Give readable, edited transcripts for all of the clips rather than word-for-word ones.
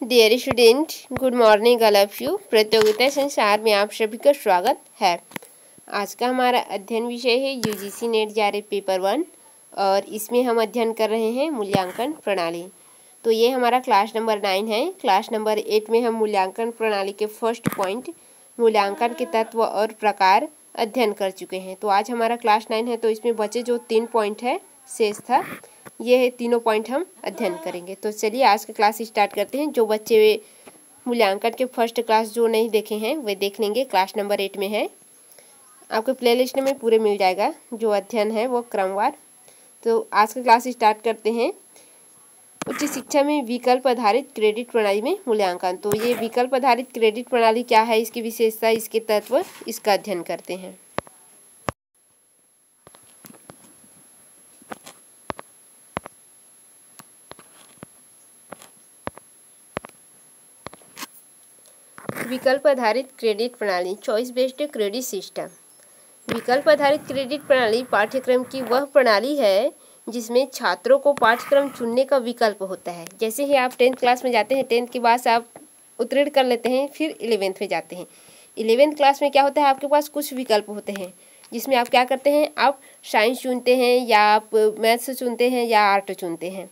Dear student, good morning all of you. प्रतियोगिता संसार में आप सभी का स्वागत है। आज का हमारा अध्ययन विषय है यूजीसी नेट जेआरएफ पेपर 1 और इसमें हम अध्ययन कर रहे हैं मूल्यांकन प्रणाली। तो ये हमारा क्लास नंबर 9 है। क्लास नंबर 8 में हम मूल्यांकन प्रणाली के फर्स्ट पॉइंट मूल्यांकन के तत्व और प्रकार अध्ययन कर चुके हैं। तो आज हमारा क्लास 9 है, तो इसमें बचे जो 3 पॉइंट है शेष था, ये तीनों पॉइंट हम अध्ययन करेंगे। तो चलिए आज का क्लास स्टार्ट करते हैं। जो बच्चे मूल्यांकन के फर्स्ट क्लास जो नहीं देखे हैं वे देख लेंगे, क्लास नंबर 8 में है। आपके प्लेलिस्ट में पूरे मिल जाएगा जो अध्ययन है वो क्रमवार। तो आज का क्लास स्टार्ट करते हैं। उच्च शिक्षा में विकल्प आधारित क्रेडिट प्रणाली में मूल्यांकन। तो ये विकल्प आधारित क्रेडिट प्रणाली क्या है, इसकी विशेषता, इसके तत्व, इसका अध्ययन करते हैं। विकल्प आधारित क्रेडिट प्रणाली, चॉइस बेस्ड क्रेडिट सिस्टम। विकल्प आधारित क्रेडिट प्रणाली पाठ्यक्रम की वह प्रणाली है जिसमें छात्रों को पाठ्यक्रम चुनने का विकल्प होता है। जैसे ही आप 10th क्लास में जाते हैं, 10th के बाद आप उत्तीर्ण कर लेते हैं, फिर 11th में जाते हैं। 11th क्लास में क्या होता है, आपके पास कुछ विकल्प होते हैं जिसमें आप क्या करते हैं, आप साइंस चुनते हैं या आप मैथ्स चुनते हैं या आर्ट चुनते हैं।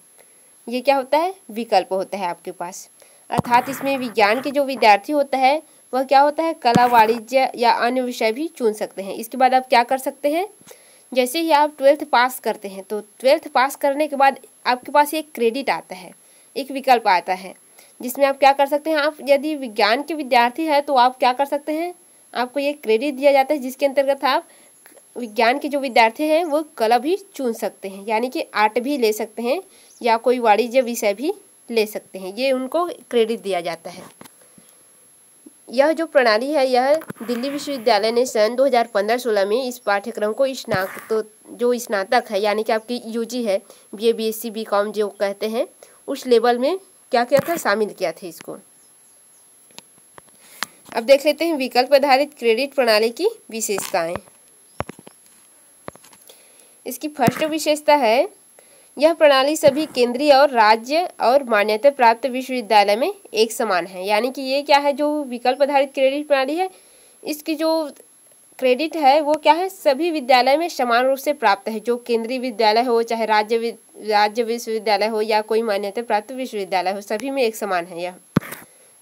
ये क्या होता है, विकल्प होता है आपके पास। अर्थात इसमें विज्ञान के जो विद्यार्थी होता है वह क्या होता है, कला, वाणिज्य या अन्य विषय भी चुन सकते हैं। इसके बाद आप क्या कर सकते हैं, जैसे ही आप 12th पास करते हैं तो 12th पास करने के बाद आपके पास एक क्रेडिट आता है, एक विकल्प आता है जिसमें आप क्या कर सकते हैं। आप यदि विज्ञान के विद्यार्थी हैं तो आप क्या कर सकते हैं, आपको ये क्रेडिट दिया जाता है जिसके अंतर्गत आप विज्ञान के जो विद्यार्थी हैं वो कला भी चुन सकते हैं, यानी कि आर्ट भी ले सकते हैं या कोई वाणिज्य विषय भी ले सकते हैं। ये उनको क्रेडिट दिया जाता है। यह जो प्रणाली है, यह दिल्ली विश्वविद्यालय ने सन 2015-16 में इस पाठ्यक्रम को जो स्नातक है, यानी कि आपकी यूजी है, बीए, बीएससी, बीकॉम जो कहते हैं, उस लेवल में क्या किया था, शामिल किया था इसको। अब देख लेते हैं विकल्प आधारित क्रेडिट प्रणाली की विशेषताएं। इसकी फर्स्ट विशेषता है, यह प्रणाली सभी केंद्रीय और राज्य और मान्यता प्राप्त विश्वविद्यालय में एक समान है। यानी कि ये क्या है, जो विकल्प आधारित क्रेडिट प्रणाली है, इसकी जो क्रेडिट है वो क्या है, सभी विद्यालय में समान रूप से प्राप्त है। जो केंद्रीय विद्यालय हो, चाहे राज्य विश्वविद्यालय हो या कोई मान्यता प्राप्त विश्वविद्यालय हो, सभी में एक समान है यह।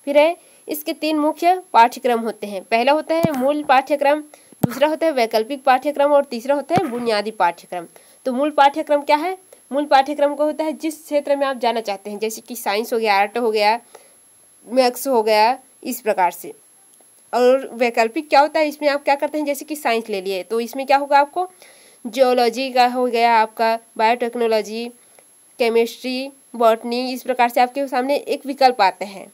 फिर है, इसके 3 मुख्य पाठ्यक्रम होते हैं। पहला होता है मूल पाठ्यक्रम, दूसरा होता है वैकल्पिक पाठ्यक्रम और तीसरा होता है बुनियादी पाठ्यक्रम। तो मूल पाठ्यक्रम क्या है, मूल पाठ्यक्रम को होता है जिस क्षेत्र में आप जाना चाहते हैं, जैसे कि साइंस हो गया, आर्ट हो गया, मैथ्स हो गया, इस प्रकार से। और वैकल्पिक क्या होता है, इसमें आप क्या करते हैं, जैसे कि साइंस ले लिए तो इसमें क्या होगा, आपको जियोलॉजी का हो गया, आपका बायोटेक्नोलॉजी, केमिस्ट्री, बॉटनी, इस प्रकार से आपके सामने एक विकल्प आता है,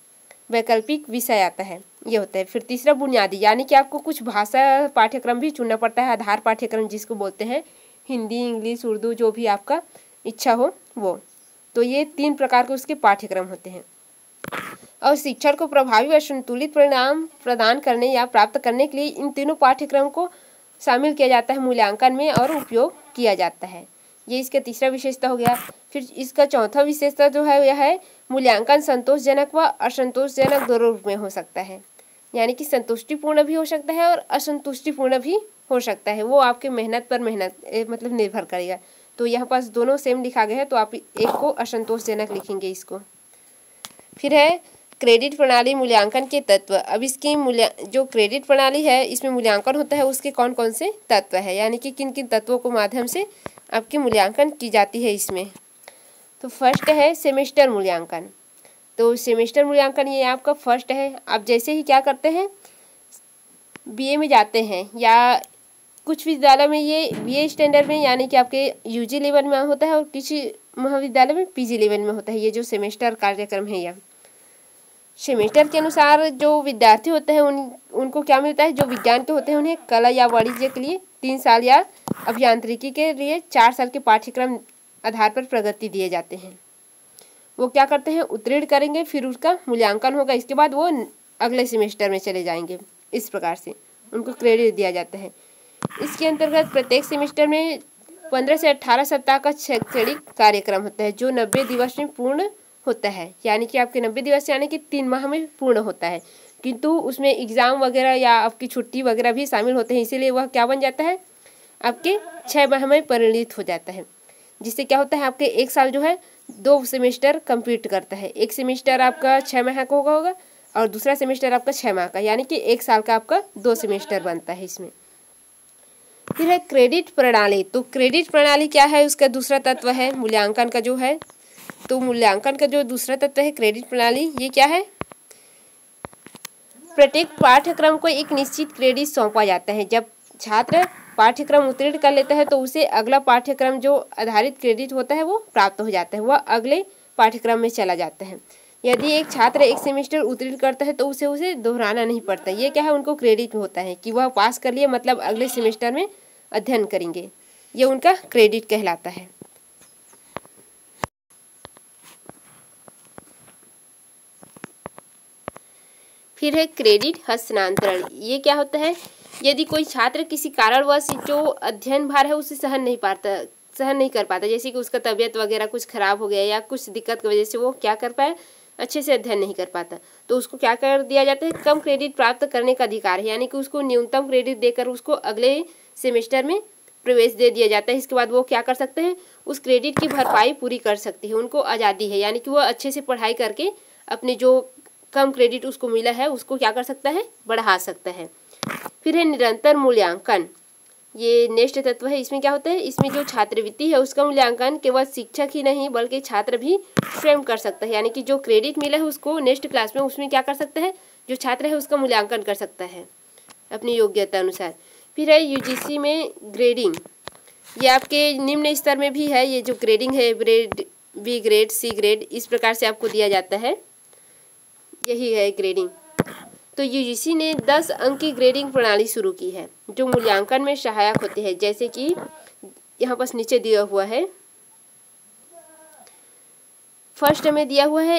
वैकल्पिक विषय आता है, ये होता है। फिर तीसरा बुनियादी, यानी कि आपको कुछ भाषा पाठ्यक्रम भी चुनना पड़ता है, आधार पाठ्यक्रम जिसको बोलते हैं, हिंदी, इंग्लिश, उर्दू, जो भी आपका इच्छा हो वो। तो ये 3 प्रकार के उसके पाठ्यक्रम होते हैं। और शिक्षण को प्रभावी और संतुलित परिणाम प्रदान करने या प्राप्त करने के लिए इन तीनों पाठ्यक्रम को शामिल किया जाता है मूल्यांकन में और उपयोग किया जाता है। ये इसका तीसरा विशेषता हो गया। फिर इसका चौथा विशेषता जो है यह है, मूल्यांकन संतोषजनक व असंतोषजनक दोनों रूप में हो सकता है। यानी कि संतुष्टिपूर्ण भी हो सकता है और असंतुष्टिपूर्ण भी हो सकता है, वो आपके मेहनत पर मतलब निर्भर करेगा। तो यहाँ पास दोनों सेम लिखा गया है, तो आप एक को असंतोषजनक लिखेंगे इसको। फिर है क्रेडिट प्रणाली मूल्यांकन के तत्व। अब इसकी जो क्रेडिट प्रणाली है इसमें मूल्यांकन होता है, उसके कौन कौन से तत्व है, यानी कि किन किन तत्वों के माध्यम से आपकी मूल्यांकन की जाती है इसमें। तो फर्स्ट है सेमेस्टर मूल्यांकन। तो सेमेस्टर मूल्यांकन ये आपका फर्स्ट है। आप जैसे ही क्या करते हैं, बीए में जाते हैं या कुछ विद्यालय में ये बीए स्टैंडर्ड में, यानी कि आपके यूजी लेवल में होता है और किसी महाविद्यालय में पीजी लेवल में होता है। ये जो सेमेस्टर कार्यक्रम है, यह सेमेस्टर के अनुसार जो विद्यार्थी होते हैं उनको क्या मिलता है, जो विज्ञान के होते हैं उन्हें कला या वाणिज्य के लिए 3 साल या अभियांत्रिकी के लिए 4 साल के पाठ्यक्रम आधार पर प्रगति दिए जाते हैं। वो क्या करते हैं, उत्तीर्ण करेंगे, फिर उसका मूल्यांकन होगा, इसके बाद वो अगले सेमेस्टर में चले जाएंगे। इस प्रकार से उनको क्रेडिट दिया जाता है। इसके अंतर्गत प्रत्येक सेमेस्टर में 15 से 18 सप्ताह का शैक्षणिक कार्यक्रम होता है जो 90 दिवस में पूर्ण होता है, यानी कि आपके 90 दिवस यानी कि 3 माह में पूर्ण होता है, किंतु उसमें एग्ज़ाम वगैरह या आपकी छुट्टी वगैरह भी शामिल होते हैं, इसीलिए वह क्या बन जाता है, आपके 6 माह में परिणित हो जाता है। जिससे क्या होता है, आपके 1 साल जो है 2 सेमेस्टर कंप्लीट करता है। एक सेमेस्टर आपका 6 माह का होगा और दूसरा सेमेस्टर आपका 6 माह का, यानी कि 1 साल का आपका 2 सेमेस्टर बनता है इसमें। फिर है क्रेडिट प्रणाली। तो क्रेडिट प्रणाली क्या है, उसका दूसरा तत्व है मूल्यांकन का जो है। तो मूल्यांकन का जो दूसरा तत्व है क्रेडिट प्रणाली, ये क्या है, प्रत्येक पाठ्यक्रम को एक निश्चित क्रेडिट सौंपा जाता है। जब छात्र पाठ्यक्रम उत्तीर्ण कर लेता है तो उसे अगला पाठ्यक्रम जो आधारित क्रेडिट होता है वो प्राप्त हो जाता है, वह अगले पाठ्यक्रम में चला जाता है। यदि एक छात्र एक सेमेस्टर उत्तीर्ण करता है तो उसे दोहराना नहीं पड़ता। ये क्या है, उनको क्रेडिट होता है कि वह पास कर लिए, मतलब अगले सेमेस्टर में अध्ययन करेंगे, ये उनका क्रेडिट कहलाता है। फिर है क्रेडिट हस्तांतरण। ये क्या होता है, यदि कोई छात्र किसी कारणवश जो अध्ययन भार है उसे सहन नहीं कर पाता, जैसे कि उसका तबीयत वगैरह कुछ खराब हो गया या कुछ दिक्कत की वजह से वो क्या कर पाए, अच्छे से अध्ययन नहीं कर पाता, तो उसको क्या कर दिया जाता है, कम क्रेडिट प्राप्त करने का अधिकार है, यानी कि उसको न्यूनतम क्रेडिट देकर उसको अगले सेमेस्टर में प्रवेश दे दिया जाता है। इसके बाद वो क्या कर सकते हैं, उस क्रेडिट की भरपाई पूरी कर सकती है, उनको आज़ादी है, यानी कि वो अच्छे से पढ़ाई करके अपने जो कम क्रेडिट उसको मिला है उसको क्या कर सकता है, बढ़ा सकता है। फिर है निरंतर मूल्यांकन। ये नेक्स्ट तत्व है। इसमें क्या होता है, इसमें जो छात्रवृत्ति है उसका मूल्यांकन केवल शिक्षक ही नहीं बल्कि छात्र भी स्वयं कर सकता है, यानी कि जो क्रेडिट मिला है उसको नेक्स्ट क्लास में उसमें क्या कर सकता है, जो छात्र है उसका मूल्यांकन कर सकता है अपनी योग्यता अनुसार। फिर है यूजीसी में ग्रेडिंग। ये आपके निम्न स्तर में भी है, ये जो ग्रेडिंग है, grade B grade, C grade, इस प्रकार से आपको दिया जाता है, यही है ग्रेडिंग। तो यूजीसी ने 10 अंक की ग्रेडिंग प्रणाली शुरू की है जो मूल्यांकन में सहायक होती है, जैसे कि यहाँ पर नीचे दिया हुआ है। फर्स्ट में दिया हुआ है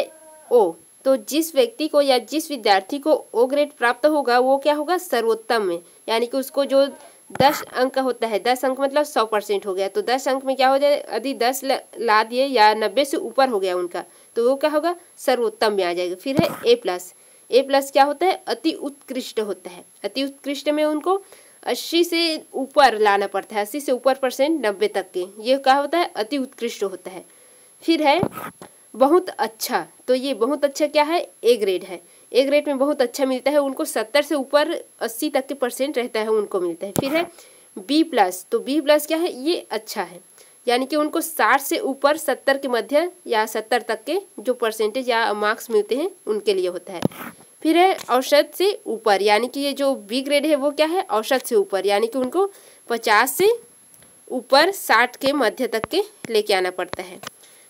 ओ, तो जिस व्यक्ति को या जिस विद्यार्थी को ओ ग्रेड प्राप्त होगा वो क्या होगा, सर्वोत्तम में, यानी कि उसको जो 10 अंक का होता है, 10 अंक मतलब 100% हो गया, तो 10 अंक में क्या हो जाए, यदि 10 ला दिए या 90 से ऊपर हो गया उनका, तो वो क्या होगा, सर्वोत्तम में आ जाएगा। फिर है ए प्लस। ए प्लस क्या होता है, अति उत्कृष्ट होता है। अति उत्कृष्ट में उनको 80 से ऊपर लाना पड़ता है, 80 से ऊपर परसेंट, 90 तक के, ये क्या होता है, अति उत्कृष्ट होता है। फिर है बहुत अच्छा। तो ये बहुत अच्छा क्या है, ए ग्रेड है। ए ग्रेड में बहुत अच्छा मिलता है उनको, 70 से ऊपर 80 तक के परसेंट रहता है उनको मिलता है। फिर है बी प्लस। तो बी प्लस क्या है, ये अच्छा है, यानी कि उनको 60 से ऊपर 70 के मध्य या 70 तक के जो परसेंटेज या मार्क्स मिलते हैं उनके लिए होता है। फिर है औसत से ऊपर, यानी कि ये जो बी ग्रेड है वो क्या है, औसत से ऊपर, यानी कि उनको 50 से ऊपर 60 के मध्य तक के लेके आना पड़ता है।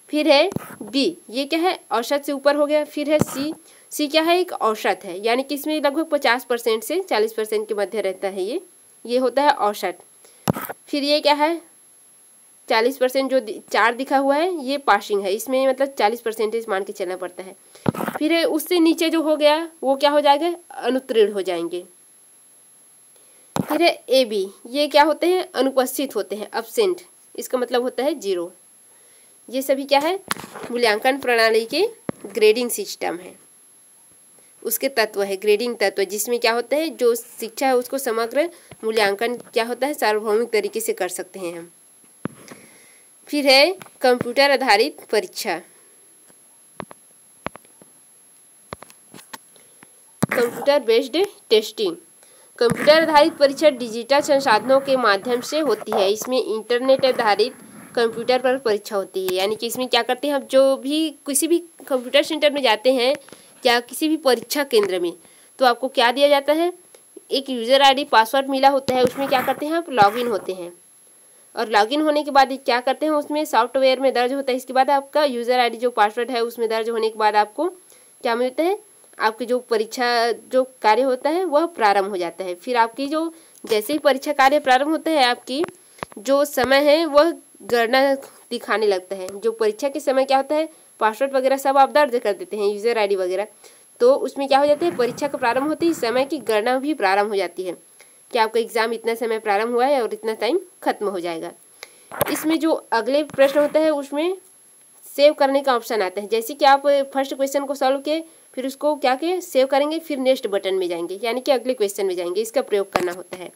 फिर है बी, ये क्या है, औसत से ऊपर हो गया। फिर है सी। सी क्या है, एक औसत है, यानी कि इसमें लगभग 50% से 40% के मध्य रहता है, ये होता है औसत। फिर ये क्या है, 40% जो 4 दिखा हुआ है ये पासिंग है, इसमें मतलब 40% मान के चलना पड़ता है। फिर है उससे नीचे जो हो गया वो क्या हो जाएगा, अनुत्तीर्ण हो जाएंगे। फिर है ए बी, ये क्या होते हैं, अनुपस्थित होते हैं, एब्सेंट, इसका मतलब होता है 0। ये सभी क्या है, मूल्यांकन प्रणाली के ग्रेडिंग सिस्टम है, उसके तत्व है, ग्रेडिंग तत्व, जिसमें क्या होता है, जो शिक्षा है उसको समग्र मूल्यांकन क्या होता है, सार्वभौमिक तरीके से कर सकते हैं हम। फिर है कंप्यूटर आधारित परीक्षा। Computer based testing. कंप्यूटर आधारित परीक्षा डिजिटल संसाधनों के माध्यम से होती है। इसमें इंटरनेट आधारित कंप्यूटर पर परीक्षा होती है, यानी कि इसमें क्या करते हैं, हम जो भी किसी भी कंप्यूटर सेंटर में जाते हैं या किसी भी परीक्षा केंद्र में, तो आपको क्या दिया जाता है, एक यूज़र आईडी पासवर्ड मिला होता है, उसमें क्या करते हैं आप, लॉगिन होते हैं, और लॉगिन होने के बाद क्या करते हैं, उसमें सॉफ्टवेयर में दर्ज होता है। इसके बाद आपका यूज़र आईडी जो पासवर्ड है उसमें दर्ज होने के बाद आपको क्या मिलता है, आपकी जो परीक्षा जो कार्य होता है वह प्रारंभ हो जाता है। फिर आपकी जो जैसे ही परीक्षा कार्य प्रारंभ होता है, आपकी जो समय है वह गणना दिखाने लगता है। जो परीक्षा के समय क्या होता है, पासवर्ड वगैरह सब आप दर्ज कर देते हैं, यूज़र आईडी वगैरह, तो उसमें क्या हो जाता है, परीक्षा का प्रारंभ होते ही समय की गणना भी प्रारंभ हो जाती है कि आपका एग्ज़ाम इतना समय प्रारंभ हुआ है और इतना टाइम खत्म हो जाएगा। इसमें जो अगले प्रश्न होता है उसमें सेव करने का ऑप्शन आता है। जैसे कि आप फर्स्ट क्वेश्चन को सॉल्व किए, फिर उसको क्या किए, सेव करेंगे, फिर नेक्स्ट बटन में जाएंगे, यानी कि अगले क्वेश्चन में जाएंगे, इसका प्रयोग करना होता है।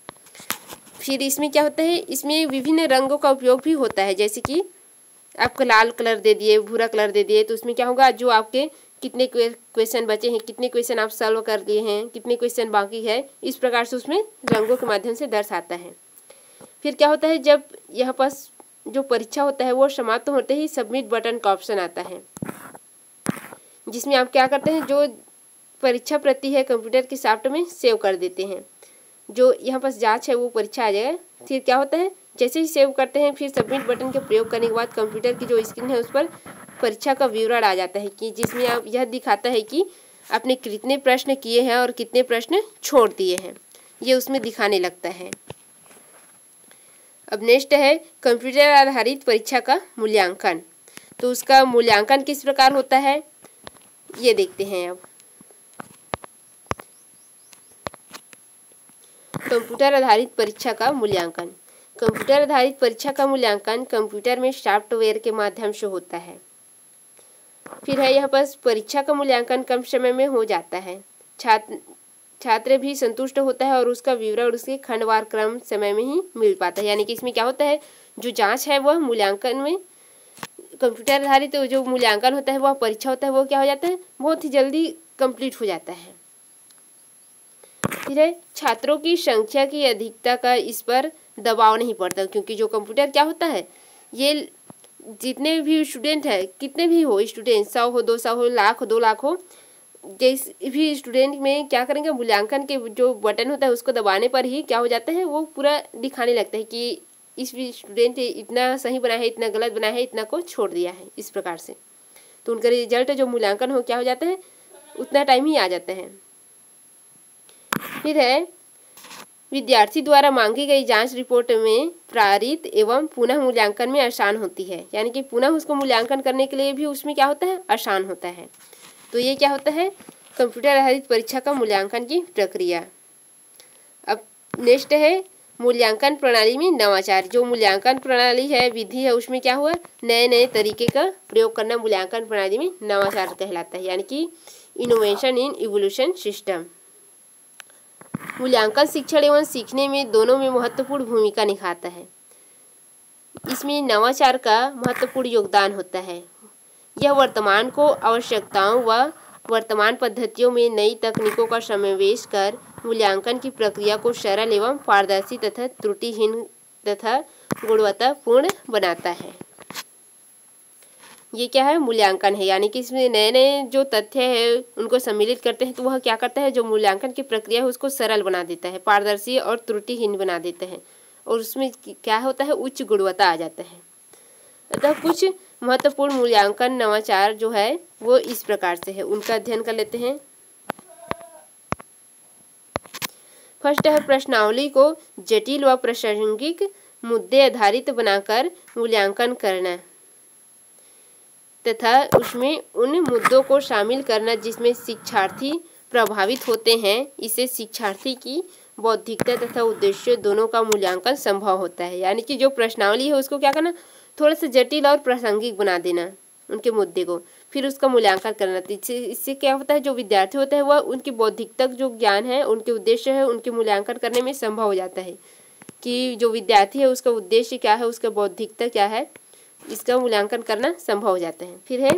फिर इसमें क्या होता है, इसमें विभिन्न रंगों का उपयोग भी होता है। जैसे कि आपको लाल कलर दे दिए, भूरा कलर दे दिए, तो उसमें क्या होगा, जो आपके कितने क्वेश्चन बचे हैं, कितने क्वेश्चन आप सॉल्व कर लिए हैं, कितने क्वेश्चन बाकी है, इस प्रकार से उसमें रंगों के माध्यम से दर्शाता है। फिर क्या होता है, जब यहाँ पास जो परीक्षा होता है वो समाप्त होते ही सबमिट बटन का ऑप्शन आता है, जिसमें आप क्या करते हैं, जो परीक्षा प्रति है कंप्यूटर के सॉफ्ट में सेव कर देते हैं। जो यहाँ पास जांच है वो परीक्षा आ जाएगा। फिर क्या होता है, जैसे ही सेव करते हैं, फिर सबमिट बटन के प्रयोग करने के बाद कंप्यूटर की जो स्क्रीन है उस पर परीक्षा का विवरण आ जाता है, कि जिसमें आप यह दिखाता है कि आपने कितने प्रश्न किए हैं और कितने प्रश्न छोड़ दिए हैं, ये उसमें दिखाने लगता है। अब नेक्स्ट है कंप्यूटर आधारित परीक्षा का मूल्यांकन। तो उसका मूल्यांकन किस प्रकार होता है, ये देखते हैं। अब कंप्यूटर आधारित परीक्षा का मूल्यांकन। कंप्यूटर आधारित परीक्षा का मूल्यांकन कंप्यूटर में सॉफ्टवेयर के माध्यम से होता है। फिर है यहाँ पर परीक्षा का मूल्यांकन कम समय में हो जाता है, छात्र भी संतुष्ट होता है और उसका विवरण उसके खंडवार क्रम समय में ही मिल पाता है। यानी कि इसमें क्या होता है, जो जांच है वह मूल्यांकन में, कंप्यूटर आधारित जो मूल्यांकन होता है वह परीक्षा होता है, वो क्या हो जाता है, बहुत ही जल्दी कंप्लीट हो जाता है। फिर है छात्रों की संख्या की अधिकता का इस पर दबाव नहीं पड़ता, क्योंकि जो कंप्यूटर क्या होता है, ये जितने भी स्टूडेंट है, कितने भी हो स्टूडेंट, 100 हो, 200 हो, लाख हो, 2 लाख हो, जिस भी स्टूडेंट में क्या करेंगे, मूल्यांकन के जो बटन होता है उसको दबाने पर ही क्या हो जाता है, वो पूरा दिखाने लगता है कि इस स्टूडेंट इतना सही बनाया है, इतना गलत बनाया है, इतना को छोड़ दिया है, इस प्रकार से। तो उनका रिजल्ट जो मूल्यांकन हो क्या हो जाता है, उतना टाइम ही आ जाता है। फिर है विद्यार्थी द्वारा मांगी गई जांच रिपोर्ट में प्रारित एवं पुनः मूल्यांकन में आसान होती है, यानी कि पुनः उसको मूल्यांकन करने के लिए भी उसमें क्या होता है, आसान होता है। तो ये क्या होता है, कंप्यूटर आधारित परीक्षा का मूल्यांकन की प्रक्रिया। अब नेक्स्ट है मूल्यांकन प्रणाली में नवाचार। जो मूल्यांकन प्रणाली है, विधि है, उसमें क्या हुआ, नए नए तरीके का प्रयोग करना मूल्यांकन प्रणाली में नवाचार कहलाता है, यानी कि इनोवेशन इन इवोल्यूशन सिस्टम। मूल्यांकन शिक्षण एवं सीखने में दोनों में महत्वपूर्ण भूमिका निभाता है। इसमें नवाचार का महत्वपूर्ण योगदान होता है। यह वर्तमान को आवश्यकताओं व वर्तमान पद्धतियों में नई तकनीकों का समावेश कर मूल्यांकन की प्रक्रिया को सरल एवं पारदर्शी तथा त्रुटिहीन तथा गुणवत्तापूर्ण बनाता है। ये क्या है, मूल्यांकन है, यानी कि इसमें नए नए जो तथ्य है उनको सम्मिलित करते हैं, तो वह क्या करता है, जो मूल्यांकन की प्रक्रिया है उसको सरल बना देता है, पारदर्शी और त्रुटिहीन बना देता है, और उसमें क्या होता है, उच्च गुणवत्ता आ जाता है। अतः कुछ महत्वपूर्ण मूल्यांकन नवाचार जो है वो इस प्रकार से है, उनका अध्ययन कर लेते हैं। फर्स्ट है प्रश्नावली को जटिल व प्रासंगिक मुद्दे आधारित बनाकर मूल्यांकन करना तथा उसमें उन मुद्दों को शामिल करना जिसमें शिक्षार्थी प्रभावित होते हैं। इससे शिक्षार्थी की बौद्धिकता तथा उद्देश्य दोनों का मूल्यांकन संभव होता है। यानी कि जो प्रश्नावली है उसको क्या करना, थोड़ा सा जटिल और प्रासंगिक बना देना उनके मुद्दे को, फिर उसका मूल्यांकन करना। इससे क्या होता है, जो विद्यार्थी होता है वह उनकी बौद्धिकता जो ज्ञान है, उनके उद्देश्य है, उनके मूल्यांकन करने में संभव हो जाता है कि जो विद्यार्थी है उसका उद्देश्य क्या है, उसका बौद्धिकता क्या है, इसका मूल्यांकन करना संभव हो जाता है। फिर है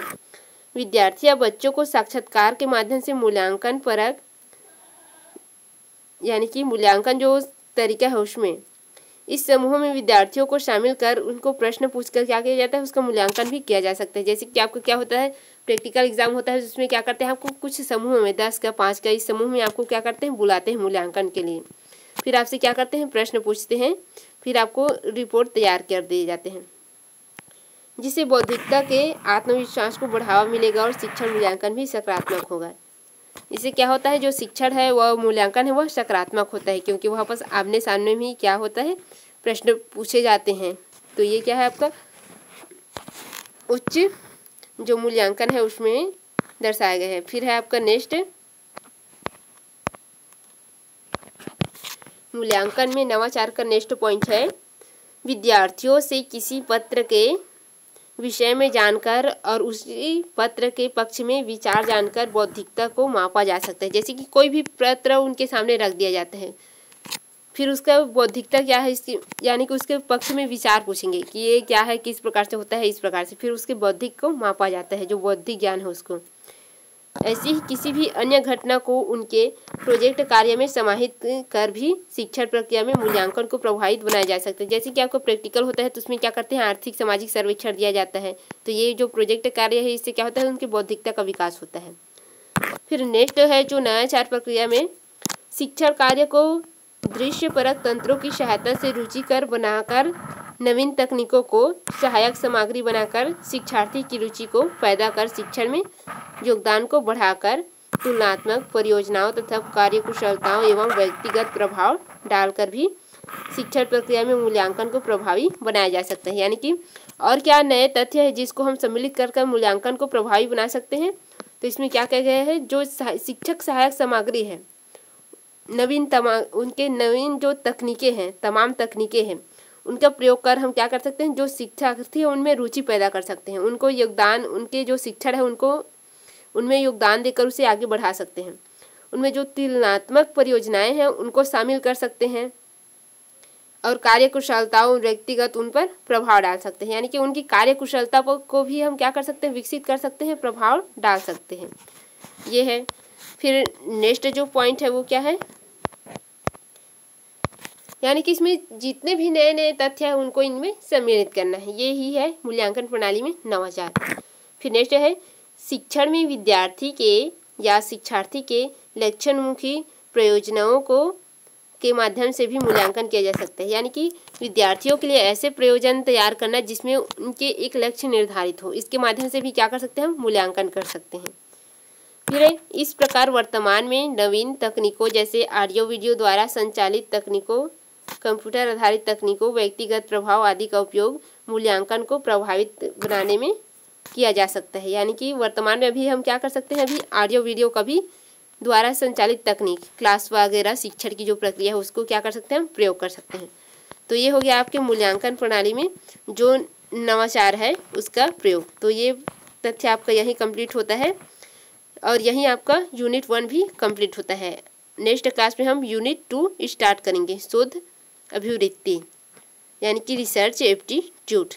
विद्यार्थी या बच्चों को साक्षात्कार के माध्यम से मूल्यांकन परक, यानी कि मूल्यांकन जो तरीका है उसमें इस समूह में विद्यार्थियों को शामिल कर उनको प्रश्न पूछकर क्या किया जाता है, उसका मूल्यांकन भी किया जा सकता है। जैसे कि आपको क्या होता है, प्रैक्टिकल एग्जाम होता है जिसमें क्या करते हैं, आपको कुछ समूह में 10 का 5 का इस समूह में आपको क्या करते हैं, बुलाते हैं मूल्यांकन के लिए। फिर आपसे क्या करते हैं, प्रश्न पूछते हैं, फिर आपको रिपोर्ट तैयार कर दिए जाते हैं, जिससे बौद्धिकता के आत्मविश्वास को बढ़ावा मिलेगा और शिक्षण मूल्यांकन भी सकारात्मक होगा। इससे क्या होता है, जो शिक्षण है वह मूल्यांकन है वह सकारात्मक होता है, क्योंकि वहाँ पर आमने सामने भी क्या होता है, प्रश्न पूछे जाते हैं। तो ये क्या है, आपका उच्च जो मूल्यांकन है उसमें दर्शाया गया है। फिर है आपका नेक्स्ट मूल्यांकन में नवाचार का नेक्स्ट पॉइंट है विद्यार्थियों से किसी पत्र के विषय में जानकर और उसी पत्र के पक्ष में विचार जानकर बौद्धिकता को मापा जा सकता है। जैसे कि कोई भी पत्र उनके सामने रख दिया जाता है, फिर उसका बौद्धिकता क्या है इसकी, यानी कि उसके पक्ष में विचार पूछेंगे कि ये क्या है, किस प्रकार से होता है, इस प्रकार से फिर उसके बौद्धिक को मापा जाता है, जो बौद्धिक ज्ञान है उसको। ऐसी ही किसी भी अन्य घटना को उनके प्रोजेक्ट कार्य में समाहित कर भी शिक्षण प्रक्रिया में मूल्यांकन को प्रभावित बनाया जा सकता है। जैसे कि आपको प्रैक्टिकल होता है तो उसमें क्या करते हैं, आर्थिक सामाजिक सर्वेक्षण दिया जाता है, तो ये जो प्रोजेक्ट कार्य है इससे क्या होता है, उनकी बौद्धिकता का विकास होता है। फिर नेक्स्ट है जो नवाचार प्रक्रिया में शिक्षण कार्य को दृश्यपरक तंत्रों की सहायता से रुचिकर बनाकर नवीन तकनीकों को सहायक सामग्री बनाकर शिक्षार्थी की रुचि को पैदा कर शिक्षण में योगदान को बढ़ाकर तुलनात्मक परियोजनाओं तथा कार्यकुशलताओं एवं व्यक्तिगत प्रभाव डालकर भी शिक्षण प्रक्रिया में मूल्यांकन को प्रभावी बनाया जा सकता है। यानी कि और क्या नए तथ्य है जिसको हम सम्मिलित कर मूल्यांकन को प्रभावी बना सकते हैं, तो इसमें क्या कहा गया है, जो शिक्षक सहायक सामग्री है, उनके नवीन जो तकनीकें हैं, तमाम तकनीकें हैं, उनका प्रयोग कर हम क्या कर सकते हैं, जो शिक्षार्थी है उनमें रुचि पैदा कर सकते हैं, उनको योगदान, उनके जो शिक्षण है उनको उनमें योगदान देकर उसे आगे बढ़ा सकते हैं। उनमें जो तुलनात्मक परियोजनाएं हैं उनको शामिल कर सकते हैं और कार्यकुशलताओं व्यक्तिगत उन पर प्रभाव डाल सकते हैं। यानी कि उनकी कार्यकुशलता को भी हम क्या कर सकते हैं, विकसित कर सकते हैं, प्रभाव डाल सकते हैं। ये है। फिर नेक्स्ट जो पॉइंट है वो क्या है, यानी कि इसमें जितने भी नए नए तथ्य हैं उनको इनमें सम्मिलित करना है। ये ही है मूल्यांकन प्रणाली में नवाचार। फिर नेक्स्ट है शिक्षण में विद्यार्थी के या शिक्षार्थी के लक्ष्योन्मुखी प्रयोजनों के माध्यम से भी मूल्यांकन किया जा सकता है। यानी कि विद्यार्थियों के लिए ऐसे प्रयोजन तैयार करना जिसमें उनके एक लक्ष्य निर्धारित हो, इसके माध्यम से भी क्या कर सकते हैं, हम मूल्यांकन कर सकते हैं। फिर इस प्रकार वर्तमान में नवीन तकनीकों जैसे ऑडियो वीडियो द्वारा संचालित तकनीकों, कंप्यूटर आधारित तकनीकों, व्यक्तिगत प्रभाव आदि का उपयोग मूल्यांकन को प्रभावित बनाने में किया जा सकता है। यानी कि वर्तमान में अभी हम क्या कर सकते हैं, अभी ऑडियो वीडियो का भी द्वारा संचालित तकनीक, क्लास वगैरह शिक्षण की जो प्रक्रिया है उसको क्या कर सकते हैं, हम प्रयोग कर सकते हैं। तो ये हो गया आपके मूल्यांकन प्रणाली में जो नवाचार है उसका प्रयोग। तो ये तथ्य आपका यहीं कंप्लीट होता है और यहीं आपका यूनिट 1 भी कंप्लीट होता है। नेक्स्ट क्लास में हम यूनिट 2 स्टार्ट करेंगे, शोध अभिवृत्ति यानी कि रिसर्च एप्टीट्यूड।